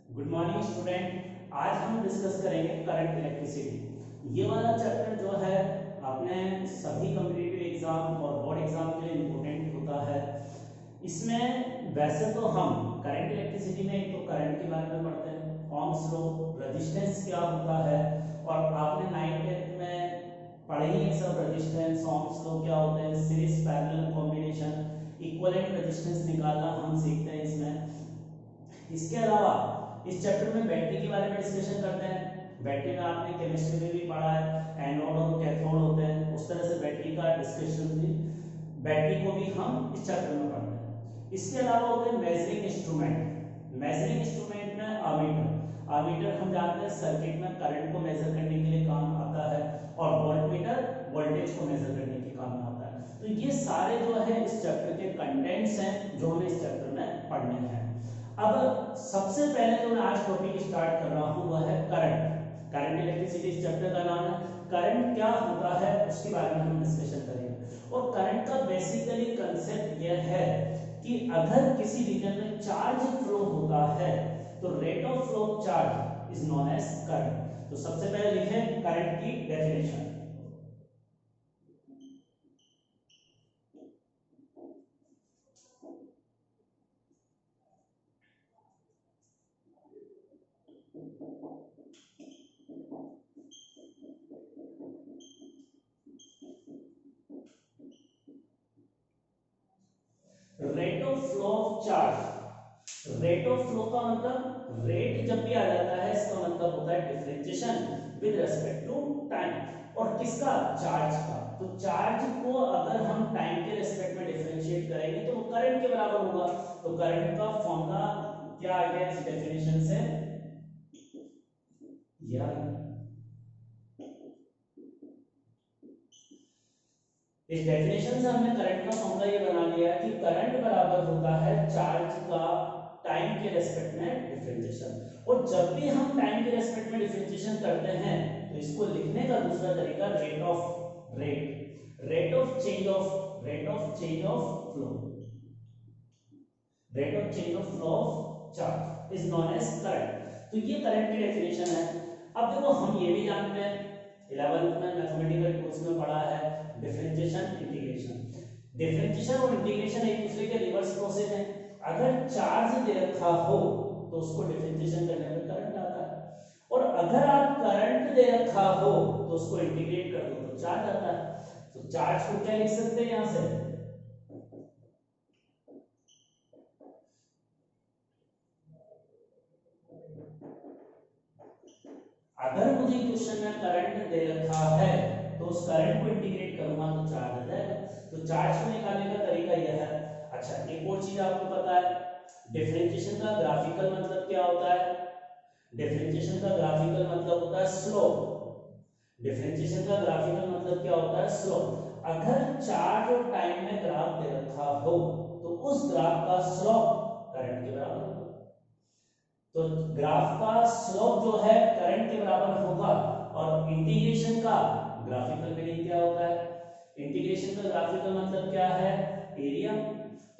Good morning student. आज हम discuss करेंगे करंट इलेक्ट्रिसिटी। ये वाला चैप्टर जो है अपने सभी कॉम्पिटिटिव एग्जाम और बोर्ड एग्जाम के लिए इम्पोर्टेंट होता है। इसमें वैसे तो हम करंट इलेक्ट्रिसिटी में एक तो करंट के बारे में पढ़ते हैं, ओम्स लॉ, रेजिस्टेंस क्या होता है, और आपने 9th-10th में पढ़े ही है सब, रेजिस्टेंस, ओम्स लॉ क्या होते हैं, series, parallel, combination, equivalent resistance निकालना हम सीखते हैं इसमें। इसके अलावा इस चैप्टर में बैटरी के बारे में डिस्कशन करते हैं। बैटरी में आपने केमिस्ट्री में भी पढ़ा है, एनोड और कैथोड होते हैं, उस तरह से बैटरी का डिस्कशन भी, बैटरी को भी हम इस चैप्टर में पढ़ते हैं। इसके अलावा होते हैं मेजरिंग इंस्ट्रूमेंट। मेजरिंग इंस्ट्रूमेंट में अमीटर। अमीटर हम जानते हैं सर्किट में करंट को मेजर करने के लिए काम आता है, और वोल्टमीटर वोल्टेज को मेजर करने के काम में आता है। तो ये सारे जो है इस चैप्टर के कंटेंट्स हैं जो हमें इस चैप्टर में पढ़ने हैं। अब सबसे पहले जो मैं आज टॉपिक स्टार्ट कर रहा हूं वह है करंट। करंट इलेक्ट्रिसिटी इस चैप्टर का नाम है। करंट क्या होता है उसके बारे में हम डिस्कशन करेंगे। और करंट का बेसिकली कंसेप्ट यह है कि अगर किसी रीजन में चार्ज फ्लो होता है तो rate of flow of charge is known as current. तो सबसे पहले लिखें करंट की definition. Rate of flow of charge. Rate of flow का मतलब, रेट जब भी आ जाता है इसका मतलब होता है differentiation with respect to time. और किसका? चार्ज का। तो चार्ज को अगर हम टाइम के रिस्पेक्ट में डिफरेंशिएट करेंगे तो वो करंट के बराबर होगा। तो करंट का फॉर्मूला क्या आ गया इस डेफिनेशन से? या इस डेफिनेशन से हमने करंट का फॉर्मूला ये बना लिया है कि करंट बराबर होता है चार्ज का टाइम के रेस्पेक्ट में डिफरेंशिएशन। और जब भी हम टाइम के रेस्पेक्ट में डिफरेंशिएशन करते हैं तो इसको लिखने का दूसरा तरीका rate of change of flow, rate of change of flow of charge is known as current. तो ये करंट की डेफिनेशन है। अब देखो हम ये भी जानते हैं, 11th में मैथमेटिकल टूल्स में पढ़ा है डिफरेंशिएशन, इंटीग्रेशन। डिफरेंशिएशन और इंटीग्रेशन एक दूसरे के रिवर्स प्रोसेस है। अगर चार्ज दे रखा हो तो उसको डिफरेंशिएशन करने में करंट आता है, और अगर आप करंट दे रखा हो तो उसको इंटीग्रेट कर दो तो चार्ज आता है। तो चार्ज को क्या लिख सकते हैं यहां से? अगर मुझे क्वेश्चन में करंट दे रखा है तो उस करंट को इंटीग्रेट करूंगा तो चार्ज आ जाएगा। तो चार्ज को निकालने का तरीका यह है। अच्छा, एक और चीज आपको पता है, डिफरेंशिएशन का ग्राफिकल मतलब क्या होता है? डिफरेंशिएशन का ग्राफिकल मतलब होता है स्लोप। डिफरेंशिएशन का ग्राफिकल मतलब क्या होता है? स्लोप। अगर चार्ज और टाइम में ग्राफ दे रखा हो तो उस ग्राफ का स्लोप करंट के बराबर होगा। तो ग्राफ का स्लोप जो है करंट के बराबर होगा। और इंटीग्रेशन का ग्राफिकल मीनिंग क्या होता है? इंटीग्रेशन का ग्राफिकल मतलब क्या है? एरिया।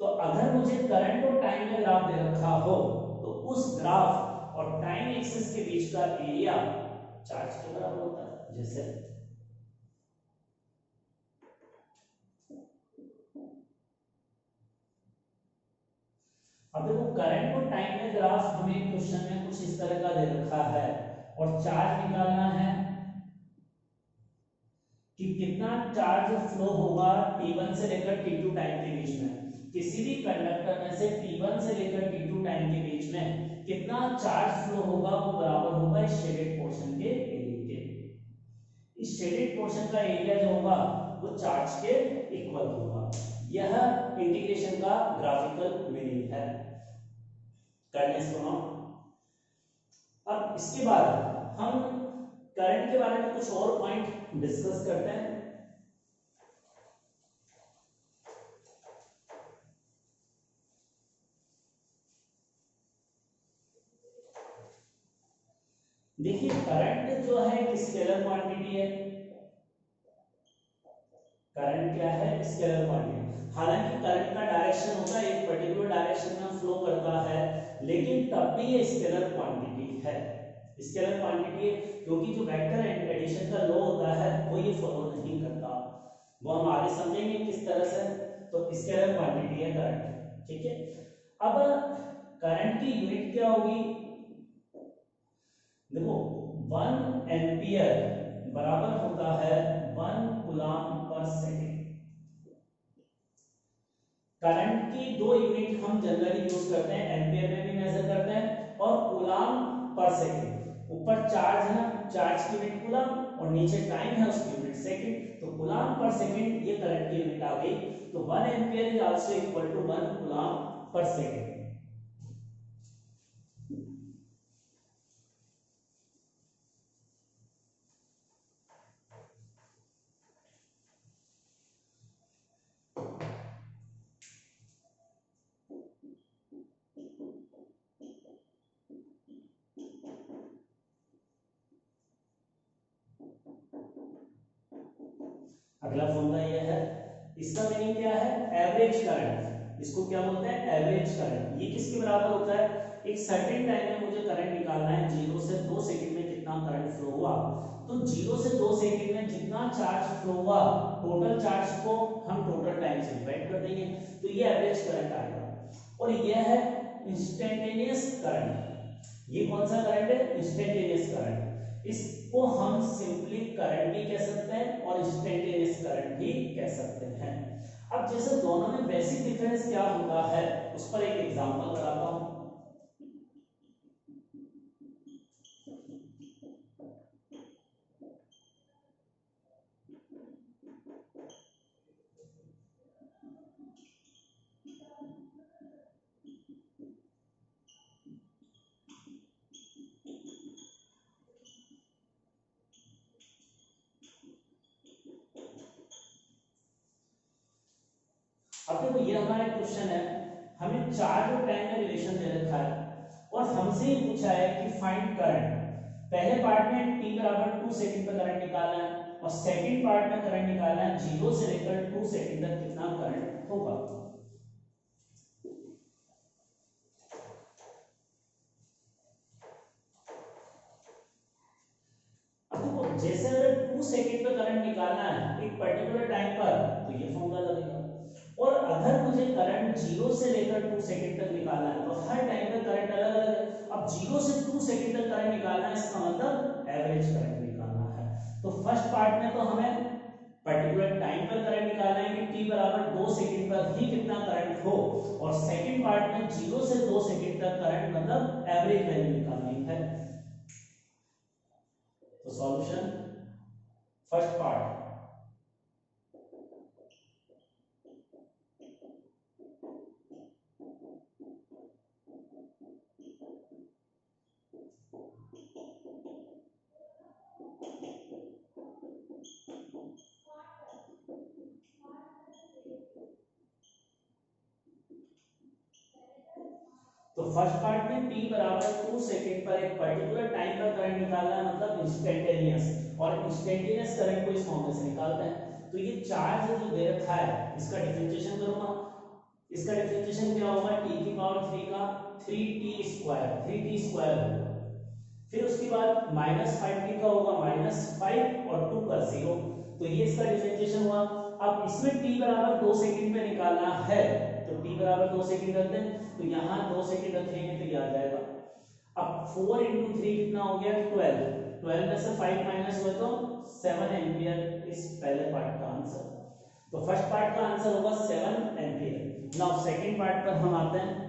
तो अगर मुझे करंट और टाइम में ग्राफ दे रखा हो तो उस ग्राफ और टाइम एक्सिस के बीच का एरिया चार्ज के बराबर होता है। जैसे अब देखो, करंट और टाइम में ग्राफ हमें क्वेश्चन में कुछ इस तरह का दे रखा है, और चार्ज निकालना है कि कितना चार्ज फ्लो होगा t1 से लेकर t2 टाइम के बीच में। किसी भी कंडक्टर में से t1 से लेकर t2 टाइम के बीच में कितना चार्ज फ्लो होगा वो बराबर होगा इस शेडेड पोर्शन के एरिया के। इस शेडेड पोर्शन का एरिया जो होगा वो चार्ज के इक्वल होगा। यह इंटीग्रेशन का ग्राफिकल मीनिंग है। करने सुनो। अब इसके बाद हम करंट के बारे में कुछ और पॉइंट डिस्कस करते हैं। देखिए, करंट जो है एक स्केलर क्वांटिटी है। करंट क्या है? Scalar quantity. हालांकि करंट का डायरेक्शन होता है एक पर्टिकुलर डायरेक्शन में फ्लो करता है, लेकिन तब भी ये स्केलर क्वांटिटी है, स्केलर क्वांटिटी है, क्योंकि जो वेक्टर एडिशन का लॉ होता है वो ये फॉलो नहीं करता, वो हम आगे समझेंगे किस तरह से। तो स्केलर क्वांटिटी है करंट, ठीक है। अब करंट की यूनिट क्या होगी, देखो 1 एम्पियर बराबर होता है 1 कूलम पर सेकेंड। करंट की दो यूनिट हम जनरली यूज करते हैं, एम्पियर में भी मेजर करते हैं और कूलम पर सेकेंड। ऊपर चार्ज है ना, चार्ज की यूनिट कूलम और नीचे टाइम है उसकी यूनिट सेकेंड, तो कूलम पर सेकेंड ये करंट की यूनिट आ गई। तो 1 ampere is also equal to 1 coulomb per second. अगला फॉर्मूला ये है, इसका मीनिंग क्या है, एवरेज करंट, इसको क्या बोलते हैं, एवरेज करंट। ये किसके बराबर होता है, एक सर्टेन टाइम में मुझे करंट निकालना है, 0 से 2 सेकंड में कितना करंट फ्लो हुआ, तो 0 से 2 सेकंड में जितना चार्ज फ्लो हुआ, टोटल चार्ज को हम टोटल टाइम से डिवाइड कर देंगे, तो ये एवरेज करंट आएगा। और ये है इंस्टेंटेनियस करंट। ये कौन सा करंट है, इंस्टेंटेनियस करंट। इसको हम सिंपली करंट भी कह सकते हैं और इंस्टेंटेनियस करंट भी कह सकते हैं। अब जैसे दोनों में बेसिक डिफरेंस क्या होता है उस पर एक एग्जांपल कराता हूं। अब देखो ये हमारा क्वेश्चन है, हमें चार्ज और टाइम में रिलेशन दे रखा है और हमसे ही पूछा है कि फाइंड करंट। पहले पार्ट में t बराबर 2 सेकंड पर करंट निकालना है और सेकंड पार्ट में करंट निकालना है 0 से लेकर 2 सेकंड तक कितना करंट होगा। अब देखो जैसे अगर 2 सेकंड पर करंट निकालना है एक पर्टिकुलर टाइम पर, तो ये फॉर्मूला लगेगा। और अगर मुझे करंट 0 से लेकर 2 सेकंड तक निकालना है तो हर टाइम पे करंट अलग अलग है। अब 0 से 2 सेकंड तक करंट निकालना है, इसका मतलब एवरेज करंट निकालना है। तो फर्स्ट पार्ट में तो हमें पर्टिकुलर टाइम पर करंट निकालना है कि t बराबर 2 सेकंड पर ही कितना करंट हो, और सेकंड पार्ट में 0 से 2 सेकंड तक करंट मतलब एवरेज वैल्यू निकालनी है। तो सॉल्यूशन, फर्स्ट पार्ट, तो फर्स्ट पार्ट में t बराबर 2 सेकंड पर एक पर्टिकुलर टाइम पर करंट निकालना है मतलब इंस्टेंटेनियस, और इंस्टेंटेनियस करंट को इस फॉर्मूले से निकालते हैं। तो ये चार्ज जो दे रखा है इसका डिफरेंशिएशन करूंगा, इसका डिफरेंशिएशन क्या होगा, t की पावर 3 का 3t स्क्वायर, 3t स्क्वायर होगा। फिर उसके बाद -5t का होगा -5 और 2 का 0, तो ये इसका डिफरेंशिएशन हुआ। अब इसमें t बराबर 2 सेकंड पे निकालना है तो t बराबर 2 सेकंड रखते हैं, तो यहाँ 2 सेकंड रखेंगे तो ये आ जाएगा। अब 4 इंटू 3 कितना हो गया, 12, 12 में से 5 माइनस हुआ तो 7 एम्पियर इस पहले पार्ट का आंसर। तो फर्स्ट पार्ट का आंसर होगा 7 एम्पियर। नाउ सेकंड पार्ट पर हम आते हैं।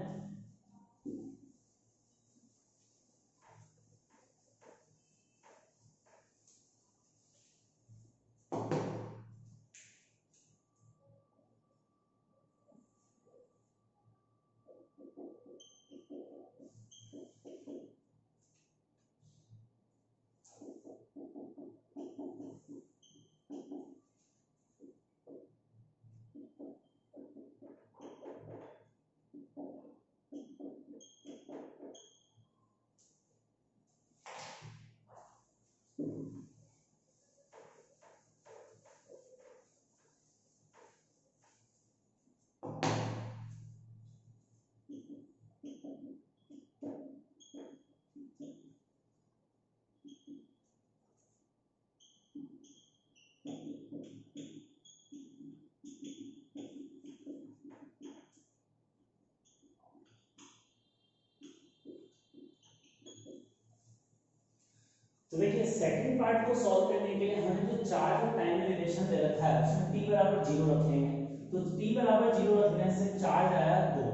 तो देखिए सेकंड पार्ट को सॉल्व करने के लिए हमें जो चार्ज और टाइम रिलेशन दे रखा है उसमें t बराबर 0 रखेंगे। तो t बराबर 0 रखने से चार्ज आया 2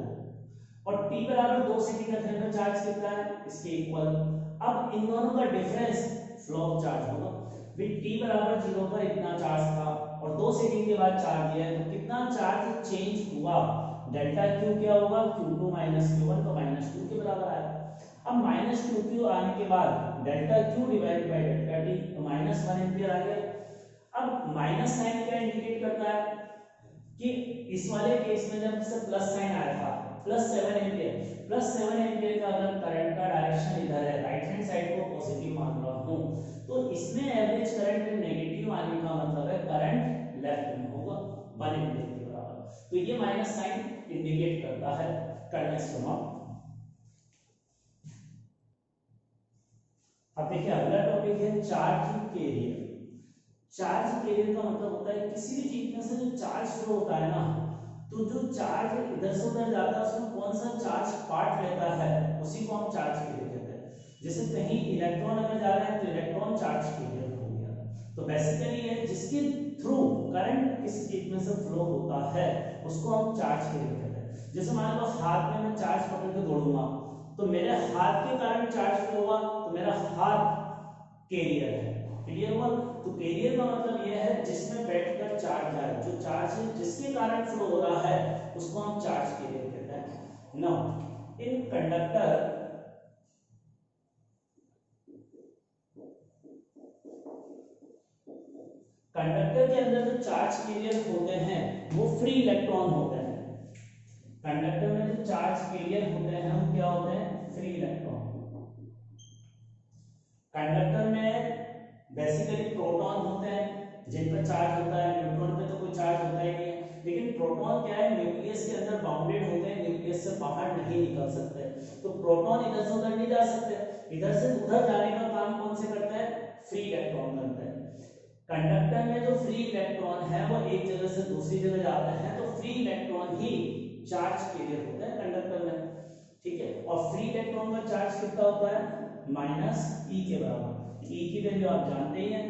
और t बराबर 2 सेकंड रखने पर चार्ज कितना है इसके इक्वल। अब इन दोनों का डिफरेंस फ्लो ऑफ चार्ज होगा। भी t बराबर 0 पर इतना चार्ज था और 2 सेकंड के बाद चार्ज दिया है तो कितना चार्ज चेंज हुआ, डेल्टा q क्या होगा q2 q1 तो -2 के बराबर आया। अब -2q आने के बाद delta q divide by delta t तो -1 एंपियर आ गया। अब माइनस साइन क्या इंडिकेट करता है कि इस वाले केस में जब से प्लस साइन आया था +7 एंपियर, +7 एंपियर का अगर करंट का डायरेक्शन इधर है, राइट हैंड साइड को पॉजिटिव मान रहा हूं, तो इसमें एवरेज करंट नेगेटिव आने का मतलब है करंट लेफ्ट में होगा 1 एंपियर के बराबर। तो ये माइनस साइन इंडिकेट करता है करंट फ्लो। अब देखिए अगला टॉपिक है चार्ज कैरियर। चार्ज कैरियर का मतलब होता है किसी भी चीज में से जो चार्ज फ्लो होता है ना, तो जो चार्ज इधर से उधर जाता है उसमें कौन सा चार्ज पार्ट लेता है उसी को हम चार्ज कैरियर कहते हैं। जैसे कहीं इलेक्ट्रॉन अगर जा रहा है तो इलेक्ट्रॉन चार्ज कैरियर हो गया। तो बेसिकली ये जिसके थ्रू करंट किसी चीज में से फ्लो होता है उसको हम चार्ज कैरियर कहते हैं। जैसे मान लो हाथ में मैं चार्ज पकड़ के दौड़ूंगा तो मेरे हाथ के कारण चार्ज फ्लो हुआ तो मेरा हाथ कैरियर है। क्लियर हुआ। तो कैरियर का मतलब यह है जिसमें बैठकर चार्ज है, जो चार्ज है जिसके कारण फ्लो हो रहा है उसको हम चार्ज कैरियर कहते हैं। नाउ इन कंडक्टर के अंदर जो चार्ज कैरियर होते हैं वो फ्री इलेक्ट्रॉन होते हैं। कंडक्टर में जो चार्ज कैरियर होते हैं हम क्या होते हैं फ्री इलेक्ट्रॉन। कंडक्टर में बेसिकली प्रोटॉन होते हैं जिन पर चार्ज होता है, न्यूट्रॉन पे तो कोई चार्ज होता ही नहीं है। लेकिन प्रोटॉन क्या है न्यूक्लियस के अंदर बाउंडेड होते हैं, न्यूक्लियस से बाहर नहीं निकल सकते। तो प्रोटॉन इधर से उधर नहीं जा सकते, इधर से उधर जाने का काम कौन से करता है फ्री इलेक्ट्रॉन करता है। कंडक्टर में जो फ्री इलेक्ट्रॉन है वो एक जगह से दूसरी जगह जाते हैं तो फ्री इलेक्ट्रॉन ही चार्ज कैरियर होता है कंडक्टर में। ठीक है। और फ्री इलेक्ट्रॉन का चार्ज कितना होता है -e के बराबर। e की वैल्यू आप जानते ही हैं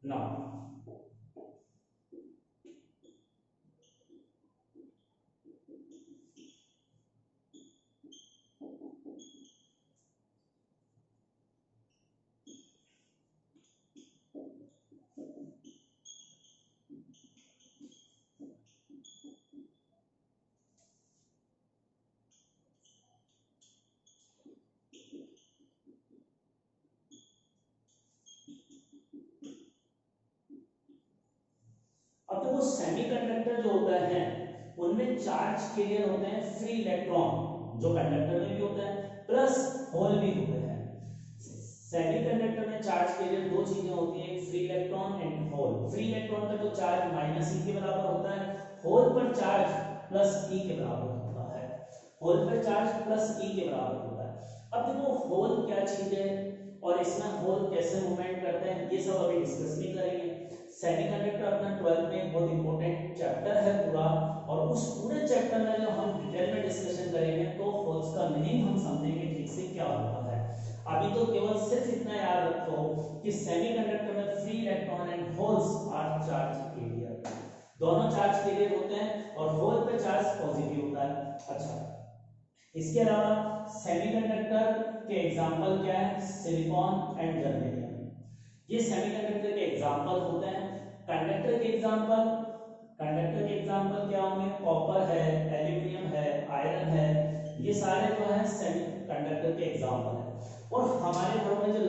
ना। अब देखो सेमीकंडक्टर जो होता है उनमें चार्ज कैरियर होते हैं फ्री इलेक्ट्रॉन जो कंडक्टर में भी होता है प्लस होल भी होते हैं। सेमीकंडक्टर में चार्ज कैरियर दो चीजें होती हैं, free electron and hole. Free electron का जो चार्ज -e के बराबर होता है, होल पर चार्ज +e के बराबर होता है। होल पर चार्ज +e के बराबर होता है। अब देखो होल क्या चीज है और इसमें होल कैसे मूवमेंट करते हैं ये सब अभी डिस्कस नहीं करेंगे। सेमीकंडक्टर अपना 12th में बहुत इंपॉर्टेंट चैप्टर है पूरा, और उस पूरे चैप्टर में जो हम डिटेल में डिस्कशन करेंगे तो होल्स का मीनिंग हम समझेंगे ठीक से क्या होता है। अभी तो केवल सिर्फ इतना याद रखो कि सेमीकंडक्टर में free electron and holes are charge carrier, दोनों चार्ज कैरियर होते हैं और होल पे चार्ज पॉजिटिव होता है। अच्छा, इसके अलावा सेमीकंडक्टर के एग्जांपल क्या है, सिलिकॉन एंड जर्मेनियम, ये सेमीकंडक्टर के एग्जांपल होते हैं। कंडक्टर के एग्जांपल क्या होंगे, कॉपर है, एल्यूमिनियम है, आयरन है, ये सारे जो है सेमीकंडक्टर के एग्जांपल है। और हमारे घरों में जो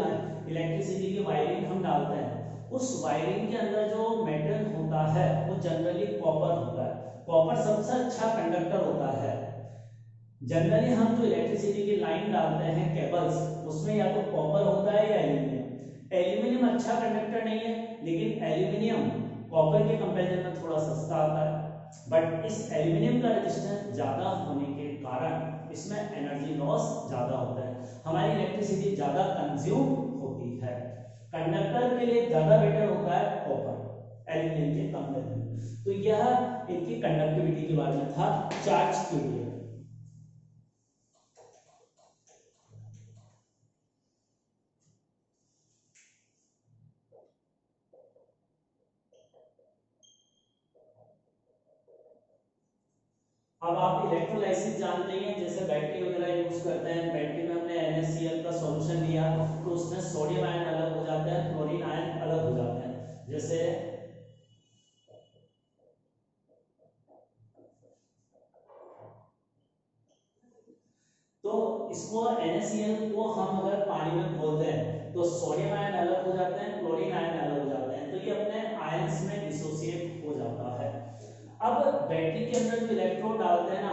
इलेक्ट्रिसिटी की वायरिंग हम डालते हैं उस वायरिंग के अंदर जो मेटल होता है वो जनरली कॉपर होता है। कॉपर सबसे अच्छा कंडक्टर होता है। जनरली हम जो इलेक्ट्रिसिटी की लाइन डालते हैं केबल्स, उसमें या तो कॉपर होता है या एल्यूमिनियम। एल्यूमिनियम अच्छा कंडक्टर नहीं है, लेकिन एल्यूमिनियम कॉपर के कंपैरिजन में थोड़ा सस्ता आता है। बट इस एल्यूमिनियम का रेजिस्टेंस ज्यादा होने के कारण इसमें एनर्जी लॉस ज्यादा होता है, हमारी इलेक्ट्रिसिटी ज्यादा कंज्यूम होती है। कंडक्टर के लिए ज्यादा बेटर होता है कॉपर एल्यूमिनियम के कंपैरिजन। तो यह इनकी कंडक्टिविटी के बारे में था चार्ज के लिए। अब आप इलेक्ट्रोलाइसिस जानते ही हैं, जैसे बैटरी वगैरह यूज करते हैं, बैटरी में हमने NaCl का सॉल्यूशन लिया तो उसमें सोडियम आयन अलग हो जाता है, क्लोरीन आयन अलग हो जाते हैं। जैसे तो इसको NaCl को हम अगर पानी में घोलते हैं तो सोडियम आयन अलग हो जाते हैं, क्लोरीन आयन अलग हो जाते हैं, तो ये अपने आयंस में डिसोसिएट हो जाता है। अब बैटरी के अंदर जो इलेक्ट्रोड डालते हैं ना,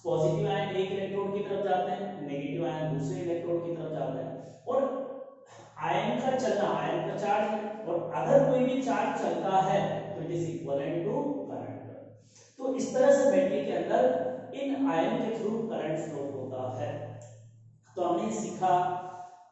पॉजिटिव आयन एक इलेक्ट्रोड की तरफ जाते हैं, नेगेटिव आयन दूसरे इलेक्ट्रोड की तरफ जाते हैं, और आयन का चलना, आयन का चार्ज है, और अगर कोई भी चार्ज चलता है तो it is equivalent to current. तो इस तरह से बैटरी के अंदर इन आयन के थ्रू करंट फ्लो होता है। तो हमने सीखा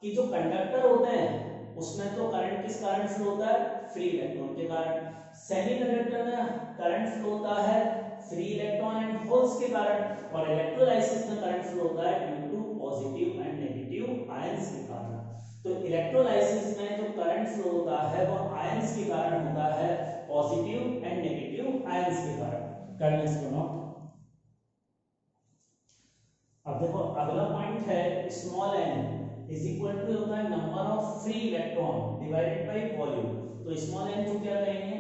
कि जो कंडक्टर होते हैं उसमें तो करंट किस कारण फ्लो होता है, फ्री इलेक्ट्रॉन के कारण। सेमीकंडक्टर में करंट फ्लो होता है फ्री इलेक्ट्रॉन एंड होल्स के कारण, और इलेक्ट्रोलाइसिस में करंट फ्लो होता है due to positive and negative ions के कारण। तो इलेक्ट्रोलाइसिस में जो करंट फ्लो होता है वो आयंस के कारण होता है, पॉजिटिव एंड नेगेटिव आयंस के कारण। करना इसको नोट। अब देखो अगला पॉइंट है small n is equal to होता है number of free electron divided by volume. तो स्मॉल n को क्या कहेंगे,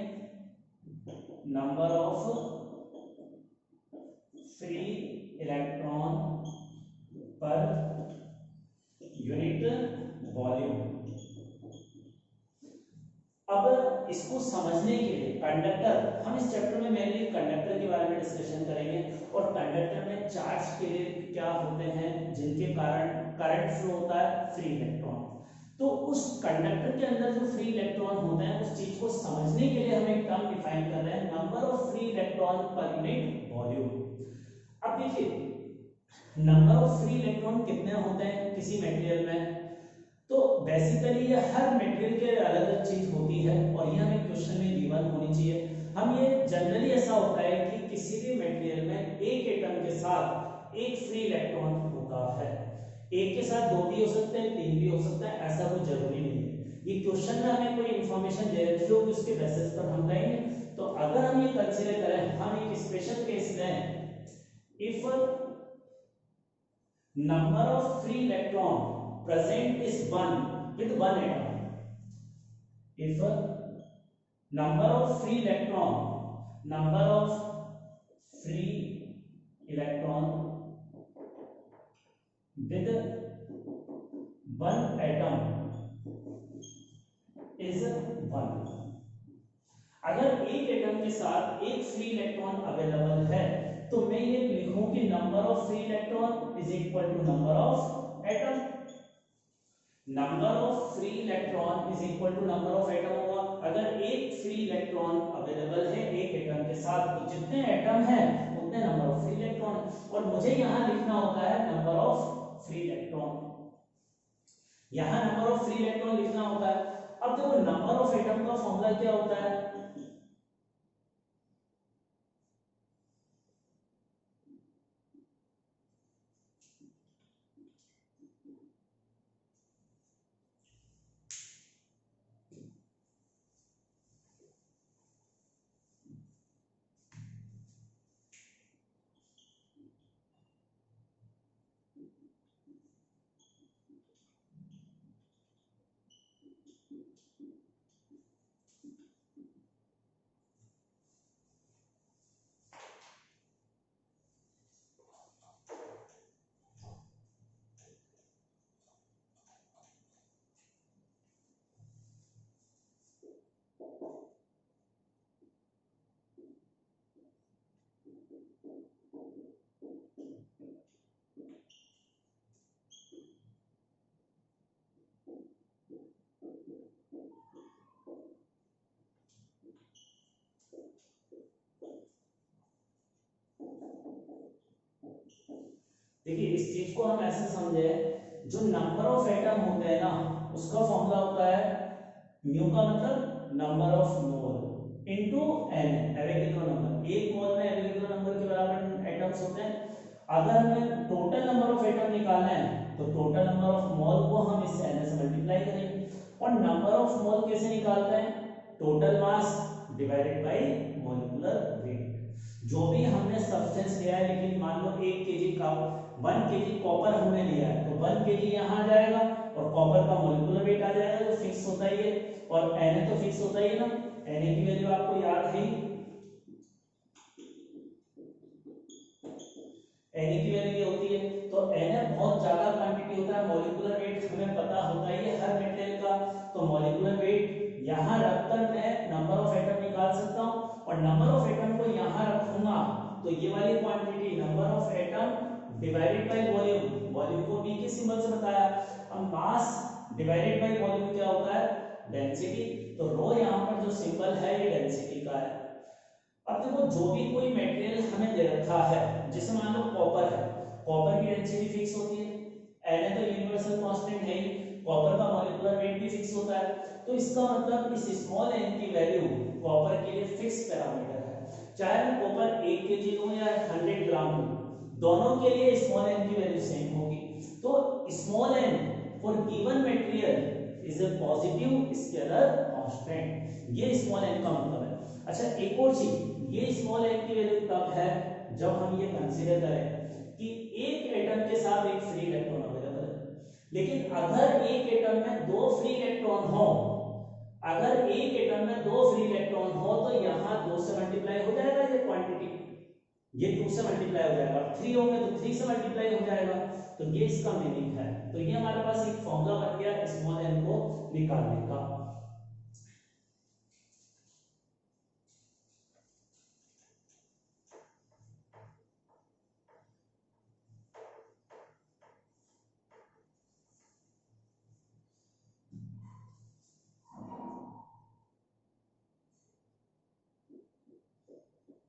number of free electron per unit volume. अब इसको समझने के लिए कंडक्टर, हम इस चैप्टर में मेनली कंडक्टर के बारे में डिस्कशन करेंगे, और कंडक्टर में चार्ज के लिए क्या होते हैं जिनके कारण करंट फ्लो होता है, फ्री इलेक्ट्रॉन। तो उस कंडक्टर के अंदर जो फ्री इलेक्ट्रॉन होते हैं उस चीज को समझने के लिए हम एक टर्म डिफाइन कर रहे हैं, number of free electron per unit volume. अब देखिए नंबर ऑफ फ्री इलेक्ट्रॉन कितने होते हैं किसी मटेरियल में, तो बेसिकली ये हर मटेरियल के अलग अलग चीज होती है, और ये हमें क्वेश्चन में गिवन होनी चाहिए। हम ये जनरली ऐसा होता है कि किसी भी मटेरियल में एक एटम के साथ एक फ्री इलेक्ट्रॉन होता है, एक के साथ दो भी हो सकते हैं, तीन भी हो सकता है, ऐसा कोई जरूरी नहीं है। ये क्वेश्चन में हमें कोई इंफॉर्मेशन दे रखी होगी उसके बेसिस पर हम कहेंगे। तो अगर हम ये कंसीडर करें, हम एक स्पेशल केस लें, if number of free electron present is 1 with one atom, if number of free electron with one atom is 1, अगर एक एटम के साथ एक फ्री इलेक्ट्रॉन अवेलेबल है तो मैं ये लिखूं कि number of free electron is equal to number of atom. Number of free electron is equal to number of atom होगा। अगर एक फ्री इलेक्ट्रॉन अवेलेबल है एक एटम के साथ तो जितने एटम है उतने नंबर ऑफ फ्री इलेक्ट्रॉन, और मुझे यहां लिखना होता है नंबर ऑफ फ्री इलेक्ट्रॉन, यहां नंबर ऑफ फ्री इलेक्ट्रॉन लिखना होता है। अब देखो नंबर ऑफ एटम का फॉर्मूला क्या होता है, देखिए इस चीज को हम ऐसे समझे, जो नंबर ऑफ एटम होते हैं ना उसका फॉर्मूला होता है म्यू का मतलब number of mole into n, Avogadro number. एक मोल में एवोगैड्रो नंबर के बराबर एटम्स होते हैं। अगर हमें टोटल नंबर ऑफ एटम निकालना है तो टोटल नंबर ऑफ मोल को हम इस एन से मल्टीप्लाई करेंगे। और नंबर ऑफ मोल कैसे निकालते हैं, total mass divided by molecular weight. जो भी हमने सब्सटेंस लिया है, लेकिन मान लो 1 kg का 1 kg कॉपर हमने लिया है, तो 1 kg यहाँ आ जाएगा और कॉपर का मोलिकुलर वेट आ जाएगा जो फिक्स होता ही है, और Na तो फिक्स होता ही है ना, Na की वैल्यू आपको याद है, Na की वैल्यू ये होती है। तो Na बहुत ज्यादा क्वांटिटी होता है, मोलिकुलर वेट हमें पता होता ही है हर मटेरियल का, तो मोलिकुलर वेट यहाँ रखकर मैं नंबर ऑफ एटम निकाल सकता हूँ, और नंबर ऑफ एटम को यहाँ रखूंगा तो ये वाली quantity number of atom divided by volume, volume को V के सिंबल से बताया, अब मास डिवाइडेड बाय वॉल्यूम क्या होता है, डेंसिटी, तो रो यहाँ पर जो सिंबल है ये डेंसिटी का है। अब देखो जो भी कोई मटेरियल हमें दे रखा है, जैसे मान लो कॉपर है, कॉपर की डेंसिटी फिक्स होती है, Na तो यूनिवर्सल कांस्टेंट है ही, कॉपर का मॉलिक्यूलर वेट भी फिक्स होता है, तो इसका मतलब इस स्मॉल n की वैल्यू कॉपर के लिए फिक्स पैरामीटर है, चाहे मैं कॉपर 1 kg लूं या 100 ग्राम लूं, दोनों के लिए स्मॉल n की वैल्यू सेम होगी। तो small n for given material is a positive scalar constant, ये स्मॉल n का मतलब है। अच्छा एक और चीज, ये स्मॉल n की वैल्यू तब है जब हम ये कंसीडर करें कि एक एटम के साथ एक फ्री इलेक्ट्रॉन अवेलेबल है, लेकिन अगर एक एटम में 2 फ्री इलेक्ट्रॉन हो, अगर एक एटम में 2 फ्री इलेक्ट्रॉन हो तो यहाँ 2 से मल्टीप्लाई हो जाएगा ये क्वांटिटी, ये 2 से मल्टीप्लाई हो जाएगा, 3 होंगे तो 3 से मल्टीप्लाई हो जाएगा, तो ये इसका मीनिंग है। तो ये हमारे पास एक फॉर्मूला बन गया स्मॉल n को निकालने का।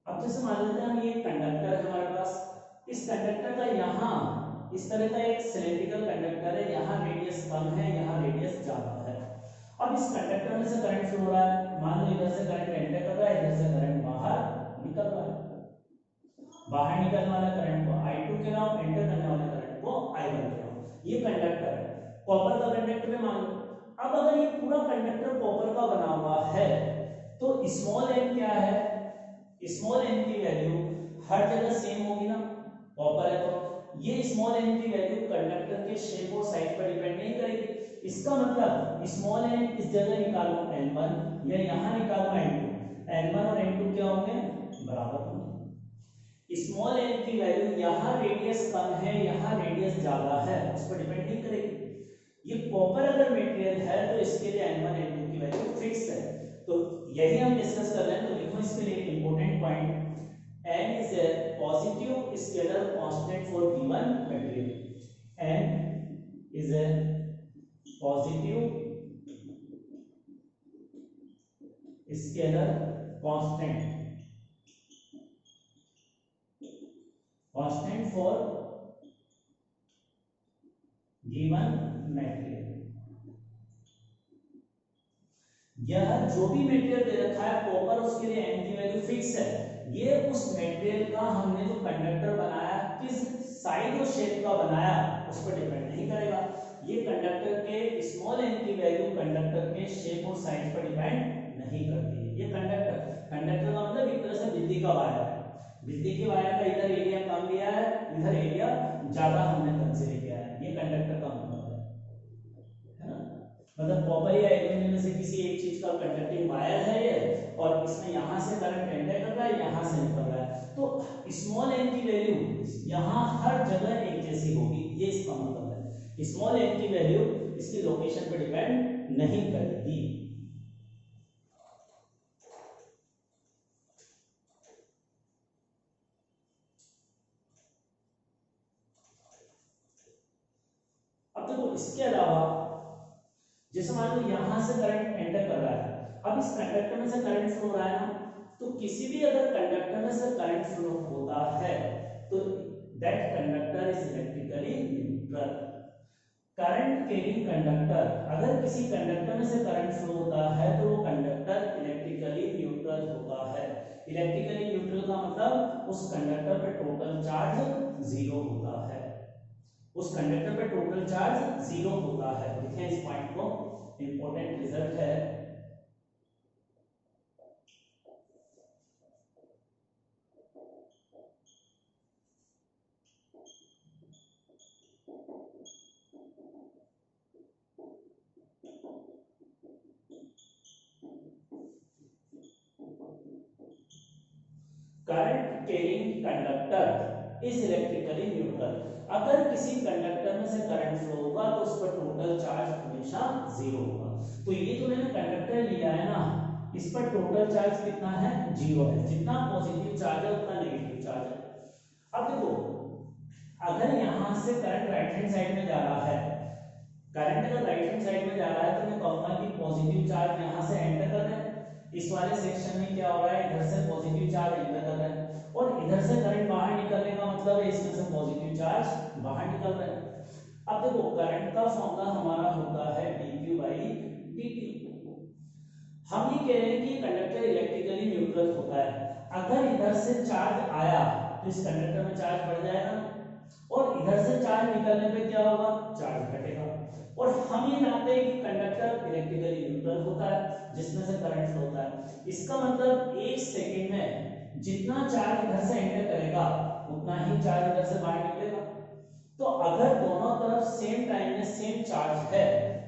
अब जैसे मान लेते हैं हम ये कंडक्टर है हमारे पास, इस कंडक्टर का यहाँ इस तरह का एक सिलेंड्रिकल कंडक्टर है, यहाँ रेडियस कम है, यहाँ रेडियस ज्यादा है। अब इस कंडक्टर में से करंट फ्लो हो रहा है, मान लो इधर से करंट एंटर कर रहा है, इधर से करंट बाहर निकल रहा है, बाहर निकलने वाले करंट को I2 कह रहा हूं, एंटर करने वाले करंट को I1 कह रहा हूं। ये कंडक्टर है, कॉपर का कंडक्टर है मान लो। अब अगर ये पूरा कंडक्टर कॉपर का बना हुआ है तो स्मॉल n क्या है, स्मॉल n की वैल्यू हर जगह सेम होगी ना, कॉपर है तो ये स्मॉल n की वैल्यू कंडक्टर के शेप और साइज पर डिपेंड नहीं करेगी। इसका मतलब स्मॉल n इस जगह निकालो n1 या यहां निकालो n2, n1 और n2 क्या होंगे, बराबर होंगे। स्मॉल n की वैल्यू यहां रेडियस कम है, यहां रेडियस ज्यादा है, उस पर डिपेंड नहीं करेगी। ये कॉपर अगर मटेरियल है तो इसके लिए n1 n2 की वैल्यू फिक्स है, तो यही हम डिस्कस कर रहे हैं। तो लिखो इसके लिए important point, n is a positive scalar constant for given material, n is a positive scalar constant for given material। यह जो भी मटेरियल दे रखा है कॉपर, उसके लिए n की वैल्यू फिक्स है। ये उस मटेरियल का हमने जो कंडक्टर बनाया किस साइज और शेप का बनाया उस पर डिपेंड नहीं करेगा। ये कंडक्टर के स्मॉल n की वैल्यू कंडक्टर के शेप और साइज पर डिपेंड नहीं करती है। ये कंडक्टर का मतलब एक तरह से बिजली का वायर है, बिजली के वायर का इधर एरिया कम लिया है, इधर एरिया ज्यादा हमने कंसीडर किया है, ये कंडक्टर का मतलब है ना। मतलब कॉपर या एल्यूमिनियम में से किसी एक चीज का कंडक्टिंग वायर है ये, और इसमें यहां से करंट एंटर कर रहा है, यहां से निकल रहा है, तो स्मॉल n की वैल्यू यहां हर जगह एक जैसी होगी, ये इसका मतलब है। स्मॉल n की वैल्यू इसकी लोकेशन पर डिपेंड नहीं करेगी। अब देखो इसके अलावा जैसे मान लो यहां से करंट एंटर कर रहा है, अब इस कंडक्टर में से करंट फ्लो हो रहा है ना, तो किसी भी अगर कंडक्टर में से करंट फ्लो होता है तो that conductor is electrically neutral. Current carrying conductor, अगर किसी कंडक्टर में से करंट फ्लो होता है तो वो कंडक्टर इलेक्ट्रिकली न्यूट्रल होता है। इलेक्ट्रिकली न्यूट्रल का मतलब उस कंडक्टर पे टोटल चार्ज जीरो होता है, उस कंडक्टर पे टोटल चार्ज जीरो होता है। लिखें इस पॉइंट को, इंपॉर्टेंट रिजल्ट है। Current carrying conductor is electrically neutral. अगर किसी कंडक्टर में से करंट फ्लो होगा तो उस पर टोटल चार्ज हमेशा जीरो होगा। तो ये जो मैंने कंडक्टर लिया है ना, इस पर टोटल चार्ज कितना है, जीरो है। जितना पॉजिटिव चार्ज है उतना नेगेटिव चार्ज है। अब देखो, अगर यहां से करंट राइट हैंड साइड में जा रहा है, करंट अगर राइट हैंड साइड में जा रहा है तो मैं कहूंगा कि पॉजिटिव चार्ज यहां से एंटर कर रहे हैं। इस वाले सेक्शन में क्या हो रहा है, इधर से पॉजिटिव चार्ज एंटर कर रहा है और इधर से करंट बाहर निकलने का मतलब है इसमें से पॉजिटिव चार्ज बाहर निकल रहा है। अब देखो, करंट का फॉर्मूला हमारा होता है dq बाई dt। हम ये कह रहे हैं कि कंडक्टर इलेक्ट्रिकली न्यूट्रल होता है। अगर इधर से चार्ज आया तो इस कंडक्टर में चार्ज बढ़ जाएगा और इधर से चार्ज निकलने पे क्या होगा, चार्ज घटेगा। और हम ये जानते हैं कि कंडक्टर इलेक्ट्रिकली न्यूट्रल होता है जिसमें से करंट फ्लो होता है। इसका मतलब एक सेकंड में जितना चार्ज इधर से एंटर करेगा उतना ही चार्ज इधर से बाहर निकलेगा। तो अगर दोनों तरफ सेम टाइम में सेम चार्ज है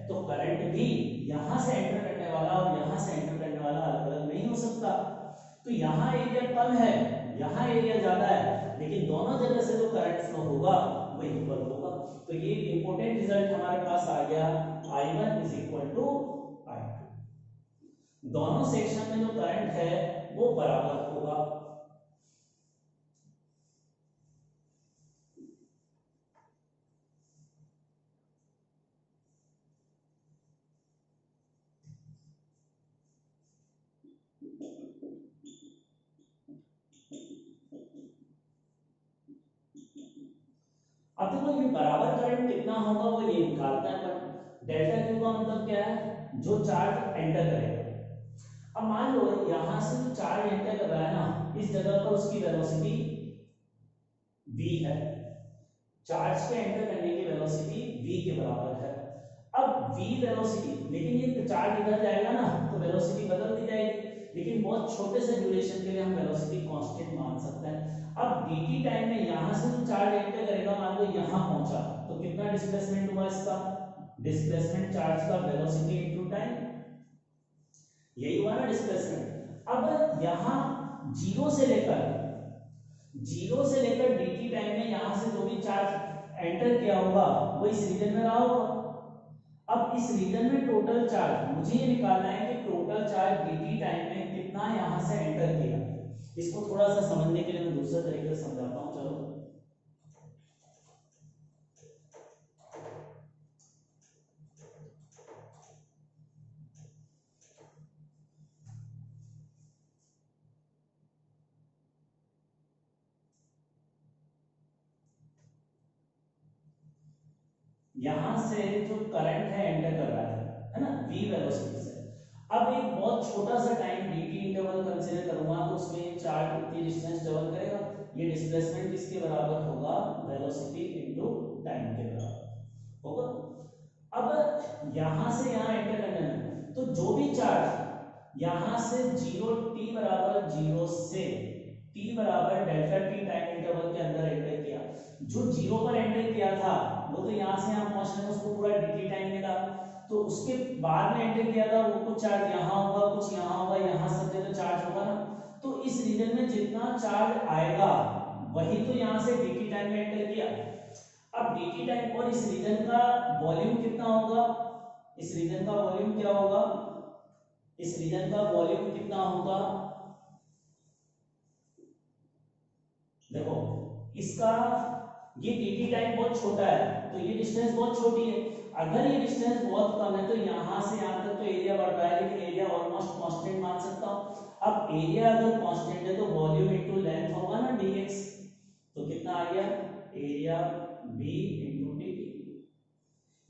तो करंट भी यहां से एंटर करने वाला और यहां से एंटर करने वाला अलग अलग नहीं हो सकता। तो यहां एरिया कम है, यहां एरिया ज्यादा है, लेकिन दोनों जगह से जो करंट फ्लो होगा वो इक्वल होगा। तो ये इंपॉर्टेंट रिजल्ट हमारे पास आ गया, I1 is equal to I2। दोनों सेक्शन में जो करंट है वो बराबर होगा। अब देखो, ये बराबर करंट कितना होगा वो ये निकालता है। पर डेल्टा क्यू का मतलब क्या है, जो चार्ज एंटर करेगा। अब मान लो यहां से जो चार्ज एंटर कर रहा है ना, इस जगह पर उसकी वेलोसिटी v है। चार्ज के एंटर करने की वेलोसिटी v के बराबर है। अब v वेलोसिटी, लेकिन ये चार्ज इधर जाएगा ना तो वेलोसिटी बदल दी जाएगी, लेकिन बहुत छोटे से ड्यूरेशन के लिए हम वेलोसिटी कांस्टेंट मान सकते हैं। अब dt टाइम में यहां से जो चार्ज एंटर करेगा, मान लो यहां पहुंचा तो कितना डिस्प्लेसमेंट हुआ इसका, डिस्प्लेसमेंट चार्ज का वेलोसिटी इनटू टाइम, यही हुआ ना डिस्प्लेसमेंट। अब यहां जीरो से लेकर dt टाइम में यहां से जो भी चार्ज एंटर किया होगा वो इस रीजन में रहा होगा। अब इस रीजन में टोटल चार्ज मुझे ये निकालना है कि टोटल चार्ज dt टाइम में कितना यहां से एंटर किया। इसको थोड़ा सा समझने के लिए मैं दूसरे तरीके से समझाता हूं। चलो, यहां से जो करंट है एंटर कर रहा है ना, v वेलोसिटी से। अब एक बहुत छोटा सा टाइम dt इंटरवल कंसीडर करूंगा तो उसमें ये चार्ज कितनी डिस्टेंस ट्रेवल करेगा, ये डिस्प्लेसमेंट किसके बराबर होगा, वेलोसिटी इनटू टाइम के बराबर होगा। अब यहां से यहां एंटर करने में तो जो भी चार्ज यहां से 0 t बराबर 0 से t बराबर डेल्टा t टाइम इंटरवल के अंदर एंटर किया, जो 0 पर एंटर किया था वो तो यहां से यहां पहुंचने में उसको पूरा dt टाइम मिला। तो उसके बाद में एंटर किया था वो कुछ चार्ज यहां होगा, कुछ यहां होगा, यहां सब जगह चार्ज होगा ना। तो इस रीजन में जितना चार्ज आएगा वही तो यहां से dt टाइम में एंटर किया। अब dt टाइम और इस रीजन का वॉल्यूम कितना होगा, इस रीजन का वॉल्यूम क्या होगा, इस रीजन का वॉल्यूम कितना होगा, देखो इसका ये dt टाइम बहुत छोटा है तो ये डिस्टेंस बहुत छोटी है। अगर ये डिस्टेंस बहुत कम है तो यहां से यहां तक तो एरिया बढ़ रहा है, लेकिन एरिया ऑलमोस्ट कांस्टेंट मान सकता हूं। अब एरिया अगर कांस्टेंट है तो वॉल्यूम इनटू लेंथ होगा ना dx। तो कितना आ गया, एरिया b इनटू dt।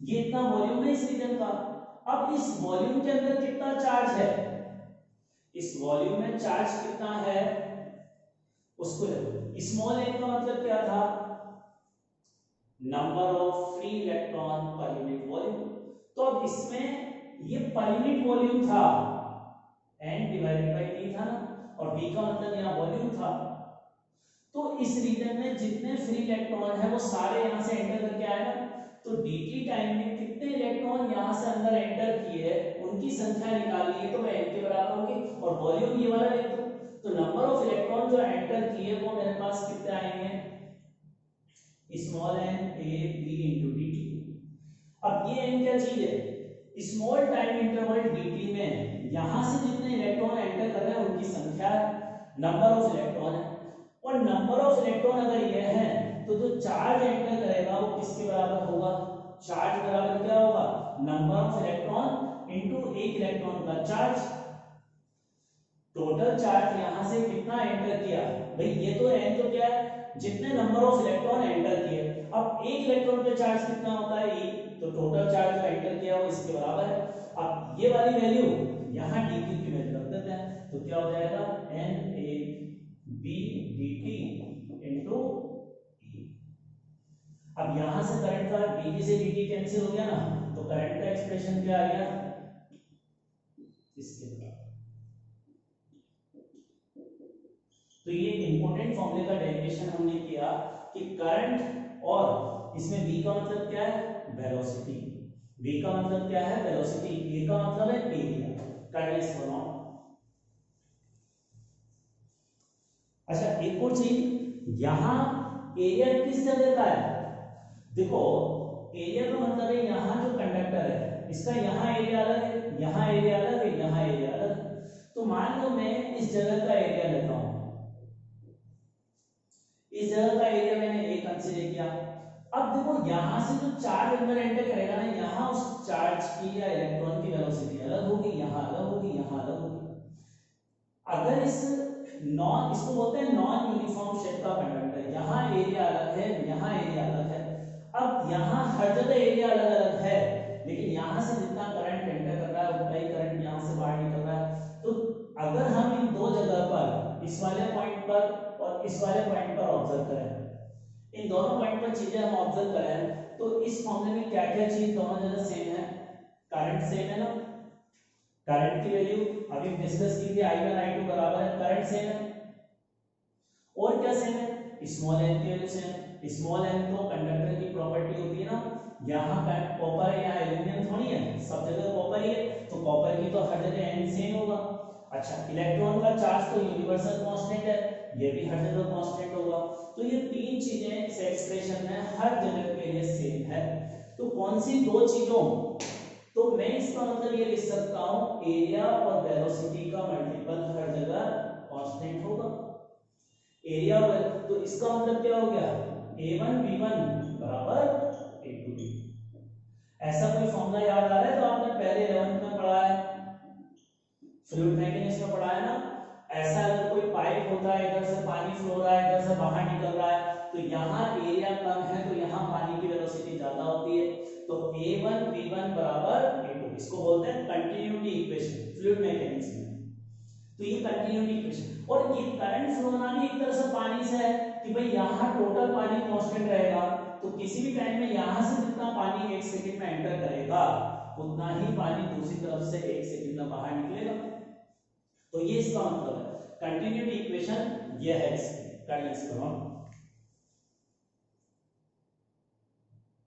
ये इतना वॉल्यूम है इस रीजन का। अब इस वॉल्यूम के अंदर कितना चार्ज है, इस वॉल्यूम में चार्ज कितना है उसको देखो। स्मॉल n का मतलब क्या था, number of free electron per unit volume. तो अब इसमें ये पर यूनिट वॉल्यूम था, n डिवाइडेड बाय t था ना, और v का मतलब यहां वॉल्यूम था। तो इस रीजन में जितने फ्री इलेक्ट्रॉन है वो सारे यहां से एंटर करके आएगा। तो dt टाइम में कितने इलेक्ट्रॉन यहां से अंदर एंटर किए उनकी संख्या निकालनी है तो वह n के बराबर होगी, और वॉल्यूम ये वाला लिख दो। तो नंबर ऑफ इलेक्ट्रॉन जो एंटर किए वो मेरे पास कितने आएंगे, small n a b into d t. अब ये एन क्या चीज है, स्मॉल टाइम इंटरवल dt में यहां से जितने इलेक्ट्रॉन एंटर कर रहे हैं उनकी संख्या नंबर ऑफ इलेक्ट्रॉन है, और नंबर ऑफ इलेक्ट्रॉन अगर ये है तो जो चार्ज एंटर करेगा वो किसके बराबर होगा, चार्ज बराबर क्या होगा, नंबर ऑफ इलेक्ट्रॉन इनटू एक इलेक्ट्रॉन का चार्ज। टोटल चार्ज यहां से कितना एंटर किया भाई, ये तो n तो क्या है, जितने नंबर ऑफ इलेक्ट्रॉन एंटर किए। अब एक इलेक्ट्रॉन पे चार्ज कितना होता है e, तो टोटल चार्ज जो एंटर किया वो इसके बराबर है। अब ये वाली वैल्यू यहां dq की वैल्यू रख देते हैं, तो क्या हो जाएगा n a b dt into e। अब यहां से करंट का dq से dt कैंसिल हो गया ना, तो करंट का एक्सप्रेशन क्या आ गया, इसके बराबर। तो ये इंपॉर्टेंट फॉर्मूले का डेरिवेशन हमने किया कि करंट और इसमें v का मतलब क्या है, वेलोसिटी। v का मतलब क्या है, वेलोसिटी। a का मतलब है एरिया। कर ले इसको नोट। अच्छा एक और चीज, यहां एरिया किस जगह का है, देखो एरिया का मतलब है यहां जो कंडक्टर है इसका यहां एरिया अलग है, यहां एरिया अलग है, यहां एरिया अलग है। तो मान लो मैं इस जगह का एरिया लेता हूं, इस जगह का एरिया मैंने a कंसीडर किया। अब देखो यहां से जो चार्ज अंदर एंटर करेगा ना, यहां उस चार्ज की या इलेक्ट्रॉन की वेलोसिटी अलग होगी, यहां अलग होगी, यहां अलग होगी। अगर इसको बोलते हैं नॉन यूनिफॉर्म शेप का कंडक्टर, यहां एरिया अलग है, यहां एरिया अलग है। अब यहां हर जगह एरिया अलग अलग है, लेकिन यहां से जितना करंट एंटर कर रहा है उतना ही करंट यहां से बाहर निकल रहा है। तो अगर हम इन दो जगह पर, इस वाले पॉइंट पर और इस वाले पॉइंट पर ऑब्जर्व करें, इन दोनों पॉइंट पर चीजें हम ऑब्जर्व करें, तो इस मामले में क्या क्या चीज दोनों जगह सेम है, करंट सेम है ना, करंट की वैल्यू अभी डिस्कस की थी I1 I2 बराबर है, करंट सेम है। और क्या सेम है, स्मॉल n की वैल्यू सेम है। स्मॉल n तो कंडक्टर की प्रॉपर्टी होती है ना, यहाँ कॉपर है, यहाँ एल्यूमिनियम थोड़ी है, सब जगह कॉपर ही है, तो कॉपर की तो हर जगह n सेम होगा। अच्छा इलेक्ट्रॉन का चार्ज तो यूनिवर्सल कांस्टेंट है, ये भी हर जगह कांस्टेंट होगा। तो ये तीन चीजें इस एक्सप्रेशन में हर जगह के लिए सेम है। तो कौन सी दो चीजों, तो मैं इसका मतलब ये लिख सकता हूं एरिया और वेलोसिटी का मल्टीपल हर जगह कांस्टेंट होगा। एरिया तो इसका मतलब क्या हो गया, a1 b1 बराबर a2 b। ऐसा कोई फॉर्मूला याद आ रहा है तो आपने पहले 11th में पढ़ा है, फ्लूइड मैकेनिक्स में पढ़ा है ना। ऐसा अगर कोई पाइप होता है, इधर से पानी फ्लो रहा है, इधर से बाहर निकल रहा है, तो यहाँ एरिया कम है तो यहाँ पानी की वेलोसिटी ज्यादा होती है, तो a1 b1 बराबर a2। इसको बोलते हैं कंटिन्यूटी इक्वेशन फ्लूइड मैकेनिक्स में। तो ये कंटिन्यूटी इक्वेशन, और ये करंट फ्लो होना भी एक तरह से पानी से है कि भाई यहाँ टोटल पानी कांस्टेंट रहेगा, तो किसी भी टाइम में यहाँ से जितना पानी 1 सेकंड में एंटर करेगा उतना ही पानी दूसरी तरफ से 1 सेकंड में बाहर निकलेगा। तो ये इसका मतलब है कंटिन्यूटी इक्वेशन ये है इसकी, कर लें इसको हम।